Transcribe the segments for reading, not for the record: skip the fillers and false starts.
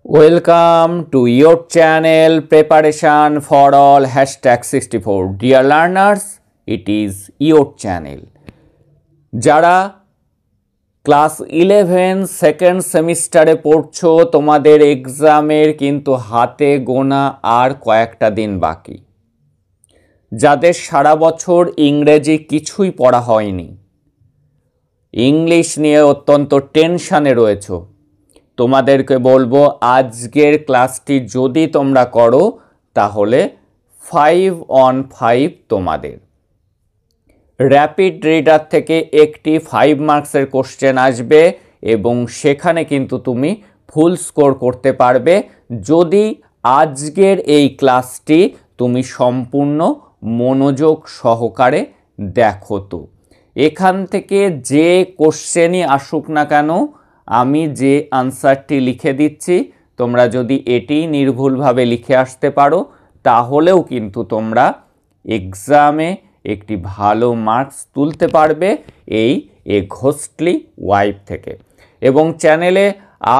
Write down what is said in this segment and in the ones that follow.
Welcome to your channel Preparation for All #64. Dear learners, it is your channel. যারা class 11 second সেমিস্টারে পড়ছো তোমাদের এক্সামের কিন্তু হাতে গোনা আর কয়েকটা দিন বাকি। যাদের সারা বছর ইংরেজি কিছুই পড়া হয়নি, ইংলিশ নিয়ে অত্যন্ত টেনশানে রয়েছো, তোমাদেরকে বলবো আজকের ক্লাসটি যদি তোমরা করো তাহলে 5 on 5 তোমাদের। র্যাপিড রিডার থেকে একটি 5 মার্কসের কোশ্চেন আসবে এবং সেখানে কিন্তু তুমি ফুল স্কোর করতে পারবে যদি আজকের এই ক্লাসটি তুমি সম্পূর্ণ মনোযোগ সহকারে দেখো। তো এখান থেকে যে কোশ্চেনই আসুক না কেন আমি যে আনসারটি লিখে দিচ্ছি তোমরা যদি এটি নির্ভুলভাবে লিখে আসতে পারো তাহলেও কিন্তু তোমরা এক্সামে একটি ভালো মার্কস তুলতে পারবে এই এ ঘোস্টলি ওয়াইফ থেকে। এবং চ্যানেলে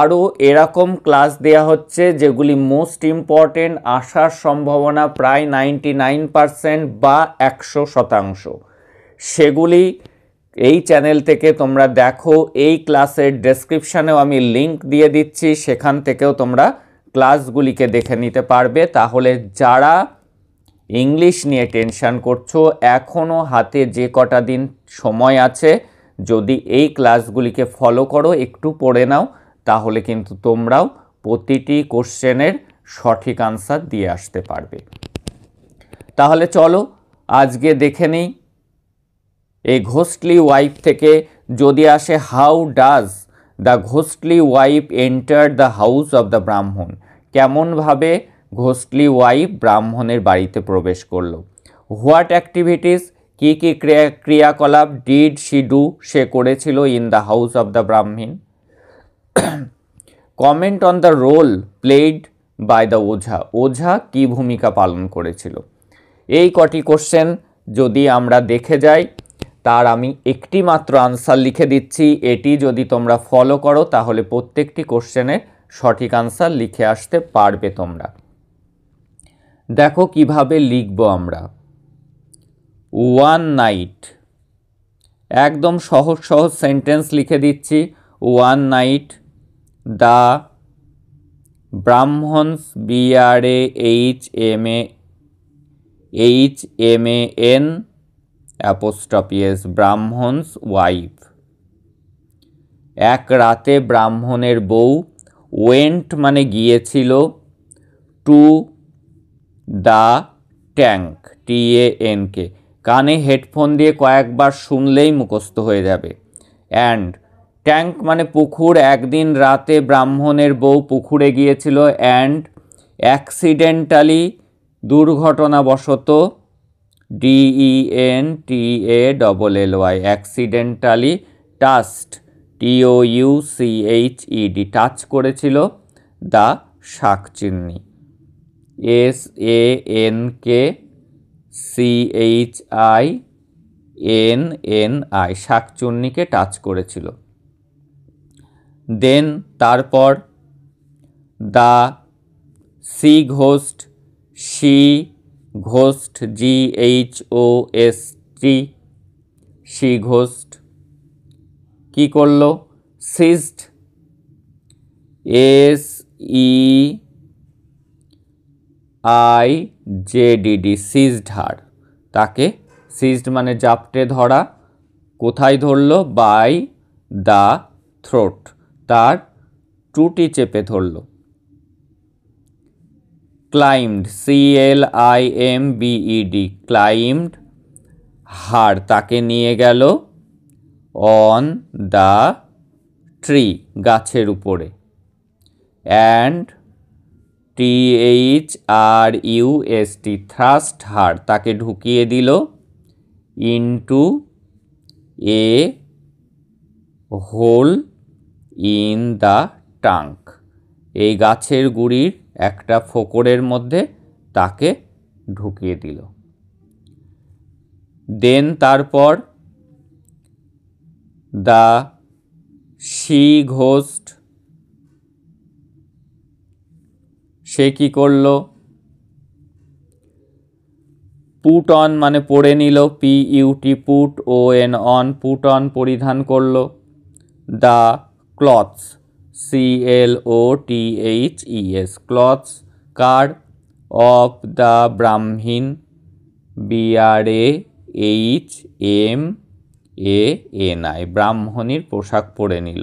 আরও এরকম ক্লাস দেওয়া হচ্ছে যেগুলি মোস্ট ইম্পর্টেন্ট, আসার সম্ভাবনা প্রায় 99% বা 100%। সেগুলি এই চ্যানেল থেকে তোমরা দেখো। এই ক্লাসের ডেসক্রিপশানেও আমি লিংক দিয়ে দিচ্ছি, সেখান থেকেও তোমরা ক্লাসগুলিকে দেখে নিতে পারবে। তাহলে যারা ইংলিশ নিয়ে টেনশান করছো, এখনও হাতে যে কটা দিন সময় আছে, যদি এই ক্লাসগুলিকে ফলো করো, একটু পড়ে নাও, তাহলে কিন্তু তোমরাও প্রতিটি কোশ্চেনের সঠিক আনসার দিয়ে আসতে পারবে। তাহলে চলো আজকে দেখে নিই এই ঘোস্টলি ওয়াইফ থেকে যদি আসে how does the ঘোস্টলি wife enter the house of the ব্রাহ্মণ, কেমনভাবে ঘোস্টলি ওয়াইফ ব্রাহ্মণের বাড়িতে প্রবেশ করলো। হোয়াট অ্যাক্টিভিটিস, কী কী ক্রিয়াকলাপ ডিড শি ডু, সে করেছিল in the house of the Brahmin. Comment on the role played by the Ojha, ওঝা কী ভূমিকা পালন করেছিল। এই কটি কোশ্চেন যদি আমরা দেখে যাই তার আমি একটি মাত্র আনসার লিখে দিচ্ছি। এটি যদি তোমরা ফলো করো তাহলে প্রত্যেকটি কোশ্চেনের সঠিক আনসার লিখে আসতে পারবে তোমরা। দেখো কিভাবে লিখবো আমরা। ওয়ান নাইট, একদম সহজ সহজ সেন্টেন্স লিখে দিচ্ছি। One night the Brahman's, BRAHMAN apostrophe s, Brahman's wife, এক রাতে ব্রাহ্মণের বউ, ওয়েন্ট মানে গিয়েছিল, টু দ্য ট্যাঙ্ক, TANK, কানে হেডফোন দিয়ে কয়েকবার শুনলেই মুখস্থ হয়ে যাবে। অ্যান্ড ট্যাঙ্ক মানে পুকুর, একদিন রাতে ব্রাহ্মণের বউ পুকুরে গিয়েছিল। অ্যান্ড অ্যাক্সিডেন্টালি, দুর্ঘটনাবশত, DENTALLY, accidentally, touched, TOUCHED, touch করেছিল, দ্য শাকচুন্নি, SANKCHINNI, শাকচুন্নিকে টাচ করেছিল। দেন তারপর, the sea ghost, sea ghost, GHOST, sea ghost কী করলো, সিজড, SEIJDD, সিজড হার, তাকে, সিজড মানে জাপটে ধরা, কোথায় ধরলো, বাই দ্য থ্রোট, তার টুটি চেপে ধরলো। ক্লাইম্ড, CLIMBED, ক্লাইম্ড হার, তাকে নিয়ে গেল, অন দ্য ট্রি, গাছের উপরে। অ্যান্ড THRUST, থ্রাস্ট হার, তাকে ঢুকিয়ে দিল, into a hole in the trunk, এই গাছের গুড়ির একটা ফোকরের মধ্যে তাকে ঢুকিয়ে দিল। দেন তারপর, দ্য শি ঘোস্ট সে কি করলো, পুট অন মানে পরে নিল, PUT put, ON on, put on পরিধান করলো, the clothes, CLOTHES clothes car, of the Brahmin, BRAHMANI ব্রাহ্মণীর পোশাক পরে নিল,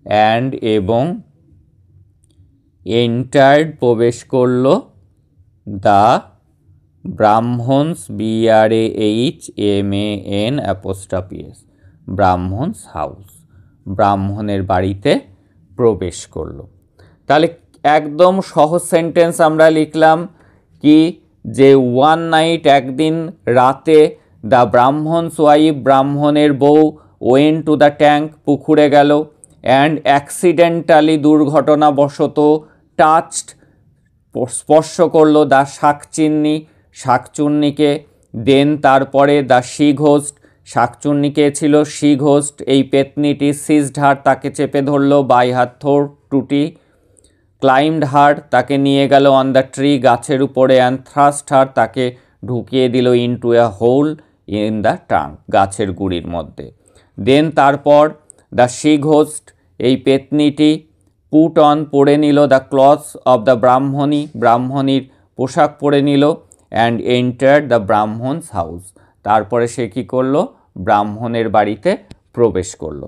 অ্যান্ড এবং এন্টার্ড প্রবেশ করল, the Brahman's, BRAHMAN' Brahmin's house ব্রাহ্মণের বাড়িতে প্রবেশ করলো। তাহলে একদম সহজ সেন্টেন্স আমরা লিখলাম কি, যে ওয়ান নাইট একদিন রাতে, দ্য ব্রাহ্মণস ওয়াইফ ব্রাহ্মণের বউ, ওয়েন টু দ্য ট্যাঙ্ক পুকুরে গেল, অ্যান্ড অ্যাক্সিডেন্টালি দুর্ঘটনাবশত, টাচড স্পর্শ করলো, দ্য শাকচুন্নি শাকচুন্নিকে, দেন তারপরে দ্য শি ঘোস্ট শাকচুন্নিকে ছিল শি ঘোস্ট এই পেতনিটি, সিজড হার তাকে চেপে ধরলো, বাই হার থ্রোট টুটি, ক্লাইম্বড হার তাকে নিয়ে গেল, অন দ্য ট্রি গাছের উপরে, অ্যান্ড থ্রাস্ট হার তাকে ঢুকিয়ে দিল, into a hole in the trunk গাছের গুড়ির মধ্যে। দেন তারপর দ্য শি ঘোস্ট এই পেতনিটি, পুট অন পরে নিল, দ্য ক্লথস অফ দ্য ব্রাহ্মণী ব্রাহ্মণীর পোশাক পরে নিল, and entered the Brahmin's house তারপরে সে কী করলো, ব্রাহ্মণের বাড়িতে প্রবেশ করলো।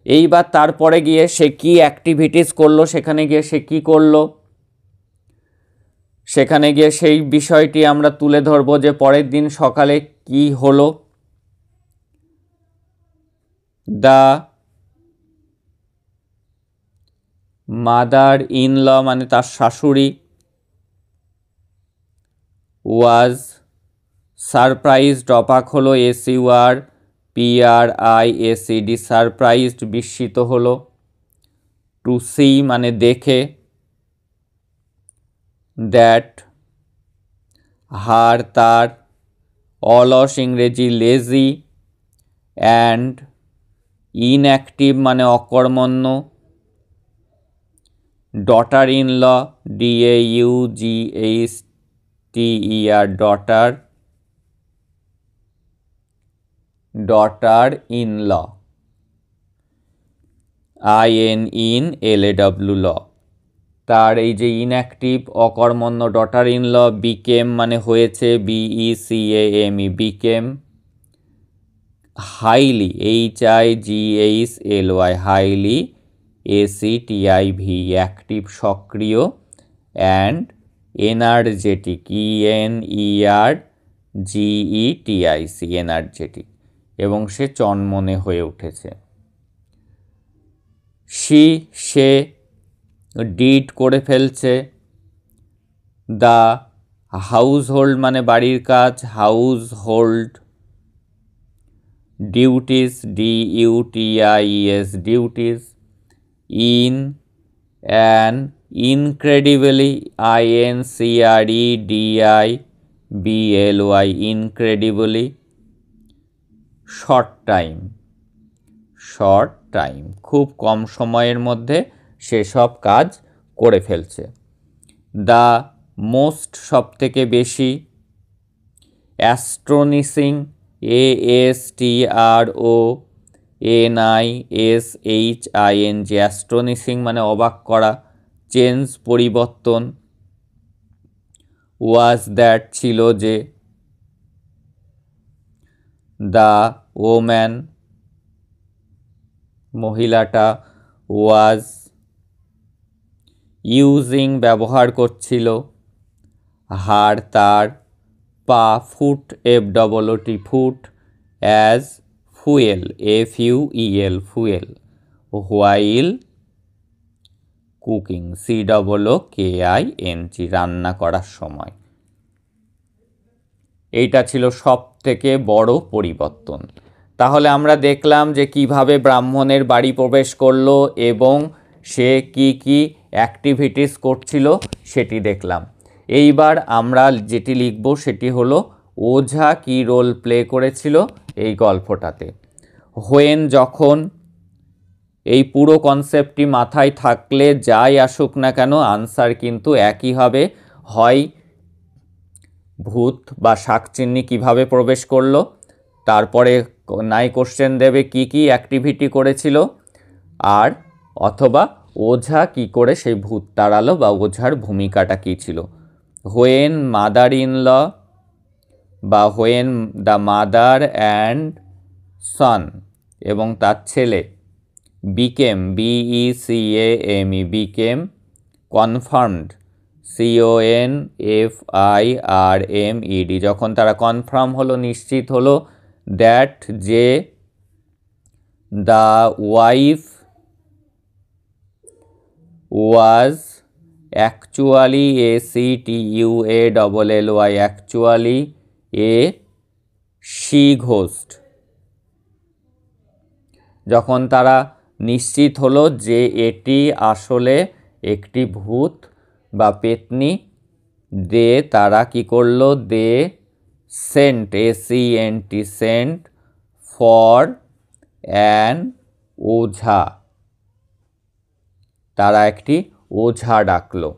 এইবার তারপরে গিয়ে সে কি অ্যাক্টিভিটিস করলো, সেখানে গিয়ে সে কি করলো, সেখানে গিয়ে সেই বিষয়টি আমরা তুলে ধরবো যে পরের দিন সকালে কি হলো। দ্য মাদার ইন ল মানে তার শাশুড়ি, ওয়াজ সারপ্রাইজড অবাক হলো, SURPRISED সারপ্রাইজড বিস্মিত হলো, টু সি মানে দেখে, দ্যাট হার তার, অলস ইংরেজি লেজি, অ্যান্ড ইনঅ্যাক্টিভ মানে অকর্মণ্য, daughter in law DAUGHTER daughter, daughter in law INLAW law, তার এই যে ইনঅ্যাক্টিভ অকর্মণ্য ডটার ইন ল, বিকেম মানে হয়েছে, BECAME became, highly HIGHLY highly ACTIV active সক্রিয়, অ্যান্ড এনার্জেটিক ENERGETIC এনার্জেটিক এবং সে চনমনে হয়ে উঠেছে। সে ডিড করে ফেলছে, দ্য হাউস হোল্ড মানে বাড়ির কাজ, house hold, duties DUTIES duties, in an incredibly INCREDIBLY incredibly, short time খুব কম সময়ের মধ্যে সেসব কাজ করে ফেলছে। দ্য মোস্ট সব থেকে বেশি, অ্যাস্ট্রোনিসিং ASTRONISHING অ্যাস্ট্রোনিসিং মানে অবাক করা, চেঞ্জ পরিবর্তন, ওয়াজ দ্যাট ছিল যে, দ্য ওম্যান মহিলাটা, ওয়াজ ইউজিং ব্যবহার করছিল, হার তার, পা foot FOOT foot, as fuel FUEL fuel, while cooking COOKING রান্না করার সময়। এইটা ছিল সব থেকে বড় পরিবর্তন। তাহলে আমরা দেখলাম যে কিভাবে ব্রাহ্মণের বাড়ি প্রবেশ করলো এবং সে কি কি অ্যাক্টিভিটিস করছিল সেটি দেখলাম। এইবার আমরা যেটি লিখব সেটি হলো ওঝা কি রোল প্লে করেছিল এই গল্পটাতে। হোয়েন যখন, এই পুরো কনসেপ্টটি মাথায় থাকলে যাই আসুক না কেন আনসার কিন্তু একই হবে। হয় ভূত বা শাকচিন্নি কিভাবে প্রবেশ করলো, তারপরে নাই কোশ্চেন দেবে কি কি অ্যাক্টিভিটি করেছিল, আর অথবা ওঝা কি করে সেই ভূত তাড়ালো বা ওঝার ভূমিকাটা কী ছিল। হোয়েন মাদার ইন ল বা হোয়েন দ্য মাদার অ্যান্ড সন এবং তার ছেলে became BECAME became confirmed CONFIRMED যখন তারা কনফার্ম হলো, নিশ্চিত হলো, দ্যাট যে the wife was actually ACTUALLY actually A she ghost. যখন তারা নিশ্চিত হলো যে এটি আসলে একটি ভূত বা পেতনি, তারা কি করলো, সেন্ট সেন্ট ফর অ্যান ওঝা, তারা একটি ওঝা ডাকলো।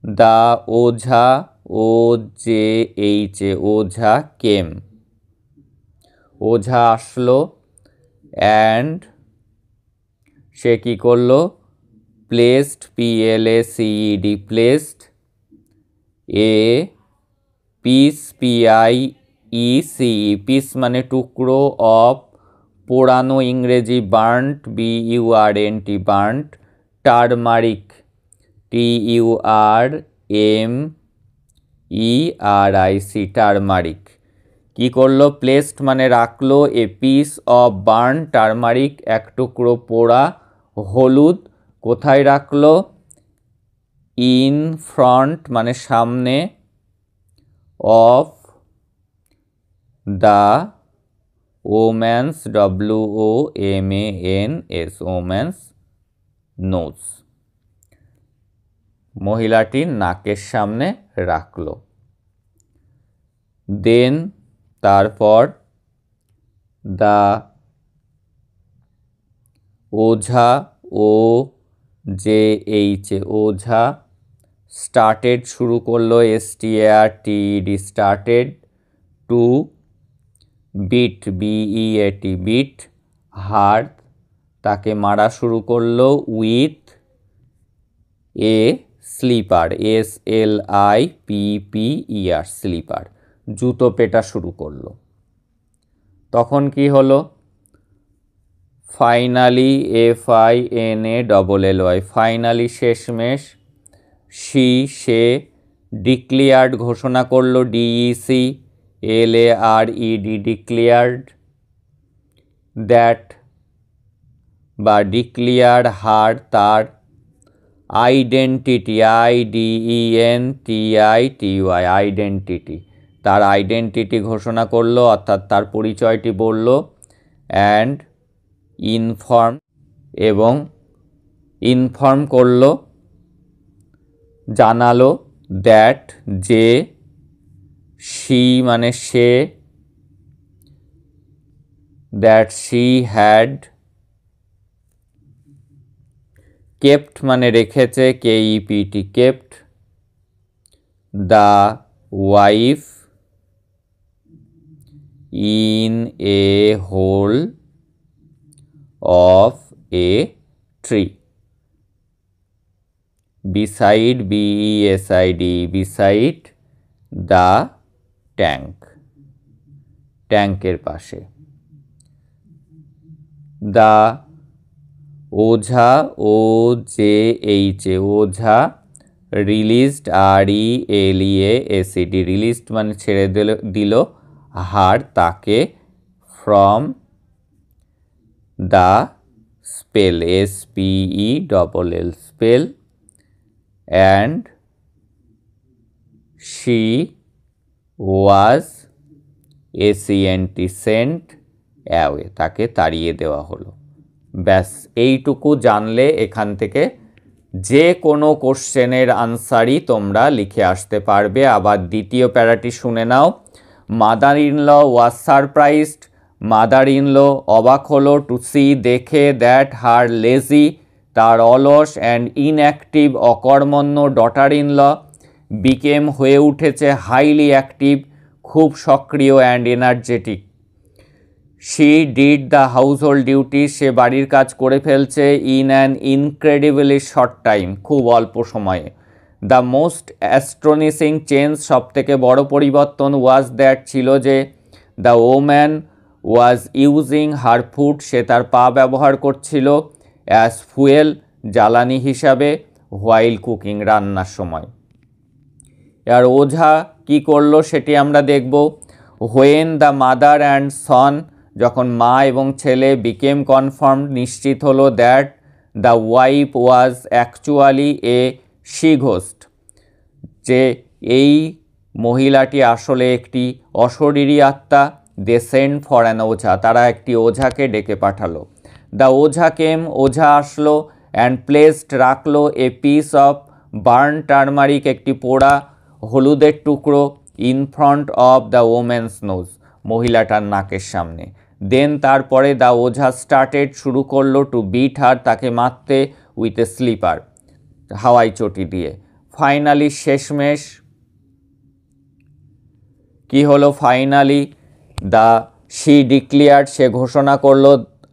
দ্য ওঝা OJHA ওঝা কেম, ওঝা আসলো, অ্যান্ড সে কী করলো, placed PLACED placed a piece PIECE piece মানে টুকরো, অফ পোড়ানো ইংরেজি burnt BURNT burnt, turmeric TURMERIC turmeric. কি করলো, প্লেসড মানে রাখলো, a piece of burn turmeric এক টুকরো পোড়া হলুদ, কোথায় রাখলো, ইন ফ্রন্ট মানে সামনে, of the woman's WOMANS woman's nose, মহিলাটির নাকের সামনে রাখলো। দেন তারপর the Ojha OJHA Ojha started শুরু করলো, STARTED started, to beat BEAT beat, her তাকে মারা শুরু করলো, with a slipper SLIPPER slipper জুতো পেটা শুরু করলো। তখন কি হলো, ফাইনালি FINALLY ফাইনালি শেষমেশ, সে ডিক্লেয়ার্ড ঘোষণা করলো, DECLARED ডিক্লেয়ার্ড, দ্যাট বা ডিক্লেয়ার হার তার, আইডেন্টিটি IDENTITY আইডেন্টিটি তার আইডেন্টিটি ঘোষণা করলো, অর্থাৎ তার পরিচয়টি বলল, অ্যান্ড ইনফর্ম করলো, জানালো, দ্যাট যে শি মানে সে, দ্যাট শি হ্যাড কেপ্ট মানে রেখেছে KEPT kept, the wife in a hole of a tree, beside BESID beside the ট্যাঙ্কের পাশে। The Ojha OJHA ojha released RELEASED released মানে ছেড়ে দিল, হার তাকে, from the spell SPELL spell, and she was SENT sent away তাকে তাড়িয়ে দেওয়া হলো। ব্যাস এইটুকু জানলে এখান থেকে যে কোনো কোশ্চেনের আনসারই তোমরা লিখে আসতে পারবে। আবার দ্বিতীয় প্যারাটি শুনে নাও। Mother in law was surprised, mother in law অবাক হলো টু সি দেখে দ্যাট হার লেজি তার অলস অ্যান্ড ইনঅ্যাক্টিভ অকর্মণ্য ডটার ইন ল বিকেম হয়ে উঠেছে হাইলি অ্যাক্টিভ খুব সক্রিয় and energetic. She did the household duty সে বাড়ির কাজ করে ফেলছে in an incredibly short time খুব অল্প সময়ে। দ্য মোস্ট অ্যাস্ট্রনিশিং চেঞ্জ সবথেকে বড় পরিবর্তন ওয়াজ দ্যাট ছিল যে the woman was using her foot সে তার পা ব্যবহার করছিল অ্যাজ ফুয়েল জ্বালানি হিসাবে হোয়াইল কুকিং রান্নার সময়। আর ওঝা কি করলো সেটি আমরা দেখব। হোয়েন দ্য মাদার অ্যান্ড সন যখন মা এবং ছেলে বিকেম কনফার্ম নিশ্চিত হলো that the wife was actually A she ghost যে এই মহিলাটি আসলে একটি অশরীরী আত্মা। দে সেন্ড ফর অ্যান ওঝা তারা একটি ওঝাকে ডেকে পাঠালো। দ্য ওঝা কেম ওঝা আসলো অ্যান্ড প্লেসড রাখলো a piece of burn turmeric একটি পোড়া হলুদের টুকরো in front of the women's nose মহিলাটার নাকের সামনে। দেন তারপরে দ্য ওঝা স্টার্টেড শুরু করলো টু বিট হার তাকে মারতে উইথ এ স্লিপার হাওয়াই চটি দিয়ে। ফাইনালি শেষমেশ কি হলো ফাইনালি দ্য শি ডিক্লিয়ার্ড সে ঘোষণা করলো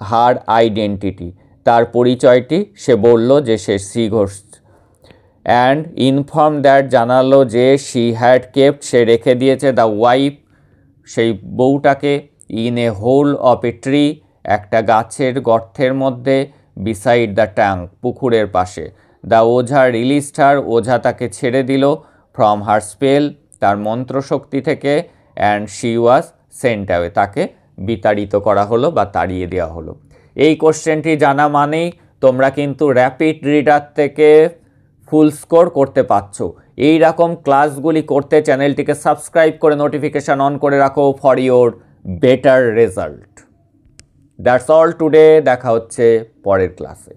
হার আইডেন্টিটি তার পরিচয়টি সে বলল যে সে she ghost and inform that জানালো যে শি হ্যাড কেপ্ট সে রেখে দিয়েছে দ্য ওয়াইফ সেই বউটাকে in a hole of a tree একটা গাছের গর্তের মধ্যে বিসাইড দ্য ট্যাঙ্ক পুকুরের পাশে। দ্য ওঝা রিলিজড হার ওঝা তাকে ছেড়ে দিল ফ্রম হার স্পেল তার মন্ত্রশক্তি থেকে and she was sent away তাকে বিতাড়িত করা হলো বা তাড়িয়ে দেওয়া হলো। এই কোশ্চেনটি জানা মানেই তোমরা কিন্তু র্যাপিড রিডার থেকে ফুল স্কোর করতে পারছো। এই রকম ক্লাসগুলি করতে চ্যানেলটিকে সাবস্ক্রাইব করে নোটিফিকেশান অন করে রাখো for your better result. That's all today দেখা হচ্ছে পরের ক্লাসে।